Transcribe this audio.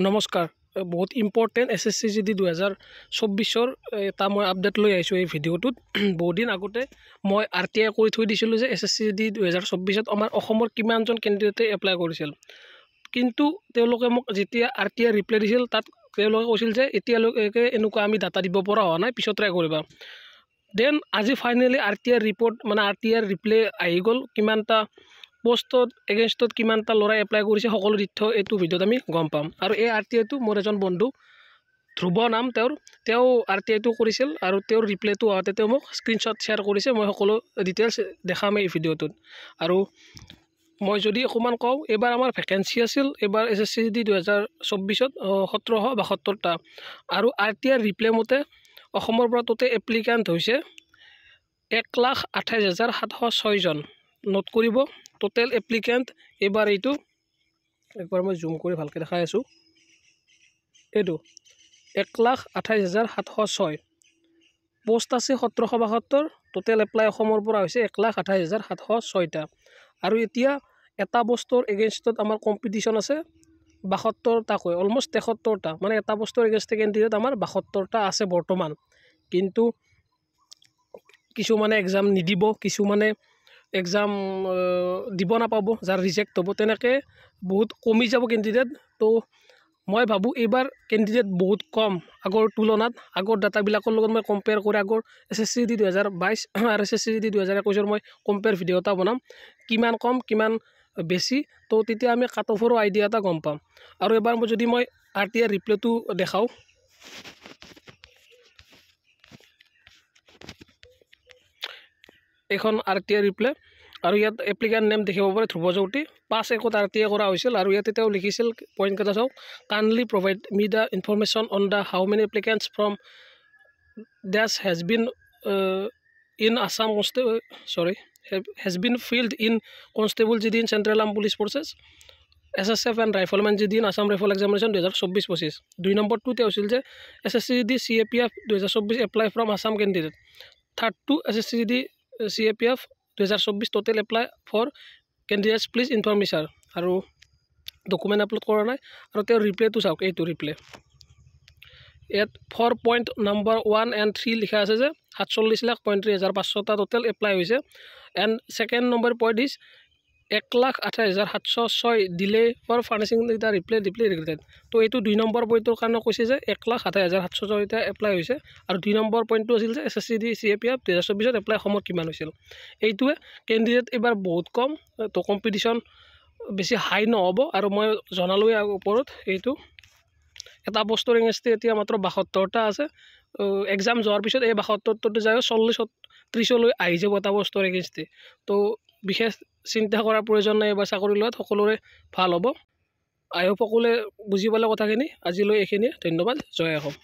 নমস্কাৰ বহুত important SSCGD 2024 এটা মই আপডেট লৈ আহিছোঁ এই ভিডিঅ'টোত। বহুত দিন আগতে মই RTI কৰি থৈ দিছিলোঁ যে SSCGD 2024 আমাৰ অসমৰ কিমানজন কেণ্ডিডেটে এপ্লাই কৰিছিল, কিন্তু তেওঁলোকে মোক যেতিয়া RTI ৰিপ্লাই দিছিল তাত তেওঁলোকে কৈছিল যে এতিয়ালৈকে এনেকুৱা আমি ডাটা দিব পৰা হোৱা নাই, পিছত ট্ৰাই কৰিবা। দেন আজি ফাইনেলি RTI ৰিপৰ্ট মানে RTI ৰিপ্লাই আহি গ'ল, কিমানটা পোষ্টত এগেইনষ্টত কিমানটা ল'ৰাই এপ্লাই কৰিছে সকলো তথ্য এইটো ভিডিঅ'ত আমি গম পাম। আৰু এই RTIটো মোৰ এজন বন্ধু ধ্ৰুৱ নাম তেওঁ RTIটো কৰিছিল আৰু তেওঁৰ ৰিপ্লাইটো আহোঁতে তেওঁ মোক স্ক্ৰীনশ্বট শ্বেয়াৰ কৰিছে। মই সকলো ডিটেইলছ দেখাম এই ভিডিঅ'টোত। আৰু মই যদি অকণমান কওঁ, এইবাৰ আমাৰ ভেকেঞ্চি আছিল এইবাৰ SSCGD 2024 1772টা আৰু RTI ৰিপ্লাই মতে অসমৰ পৰা টোটেল এপ্লিকেণ্ট হৈছে 1,28,706 জন। নোট কৰিব, টোটেল এপ্লিকেণ্ট এইবাৰ এইটো একবাৰ মই জুম কৰি ভালকৈ দেখাই আছোঁ, এইটো 1,28,706 পোষ্ট আছে 1772। টোটেল এপ্লাই অসমৰ পৰা হৈছে 1,28,706টা। আৰু এতিয়া এটা পোষ্টৰ এগেইনষ্টত আমাৰ কম্পিটিশ্যন আছে 72টাকৈ, অলমষ্ট 73টা, মানে এটা পোষ্টৰ এগেইনষ্টে কেণ্ডিডেট আমাৰ 72টা আছে বৰ্তমান। কিন্তু কিছুমানে এক্সাম নিদিব, কিছুমানে এক্সাম দিব নাপাব, যাৰ ৰিজেক্ট হ'ব, তেনেকৈ বহুত কমি যাব কেণ্ডিডেট। তো মই ভাবোঁ এইবাৰ কেণ্ডিডেট বহুত কম আগৰ তুলনাত। আগৰ ডাটাবিলাকৰ লগত মই কম্পেয়াৰ কৰি আগৰ SSCGD 2022 আৰু SSCGD 2021 মই কম্পেয়াৰ ভিডিঅ' এটা বনাম, কিমান কম কিমান বেছি, তো তেতিয়া আমি কাট অফৰো আইডিয়া এটা গম পাম। আৰু এবাৰ যদি মই RTI ৰিপ্লাইটো দেখাওঁ, এইখন RTI ৰিপ্লাই আৰু ইয়াত এপ্লিকেণ্ট নেম দেখিব পাৰে ধ্ৰুৱ জ্যোতি। 5 একত RTI কৰা হৈছিল আৰু ইয়াতে তেওঁ লিখিছিল পইণ্টকেইটা চাওক, kindly provide me the information on the how many applicants from this has been in Assam has been filled in constable GD in central arm police forces SSF and riflemen GD in Assam rifles examination 2024-25। 2 নম্বৰটো তেওঁ হৈছিল যে SSCGD CAPF 2024 apply from Assam candidate. থাৰ্ডটো SSCGD CAPF 2024 total apply for candidates please inform me sir. আৰু document upload কৰা নাই। আৰু তেওঁৰ ৰিপ্লাইটো চাওক, এইটো ৰিপ্লাই ইয়াত 4 পইণ্ট নম্বৰ 1 and 3 লিখা আছে যে 47,35,500টা টোটেল এপ্লাই হৈছে। And second number point is 1,28,706 delay for furnishing the reply regretted. তো এইটো 2 নম্বৰ পইণ্টৰ কাৰণে কৈছে যে 1,28,706টা এপ্লাই হৈছে। আৰু 2 নম্বৰ পইণ্টটো আছিল যে SSCGD CAPF 2024 এপ্লাই অসমৰ কিমান হৈছিল। এইটোৱে কেণ্ডিডেট এইবাৰ বহুত কম, তো কম্পিটিশ্যন বেছি হাই নহ'ব। আৰু মই জনালোৱে ওপৰত, এইটো এটা পোষ্টৰ এগেইনষ্টে এতিয়া মাত্ৰ 72টা আছে। এক্সাম যোৱাৰ পিছত এই 72টো যায় 40-30লৈ আহি যাব এটা পোষ্টৰ এগেইনষ্টে। তো বিশেষ চিন্তা কৰাৰ প্ৰয়োজন নাই, এইবাৰ চাকৰি লোৱাত সকলোৰে ভাল হ'ব। আই হোপ সকলোৱে বুজি পালে কথাখিনি। আজিলৈ এইখিনিয়ে, ধন্যবাদ, জয় অসম।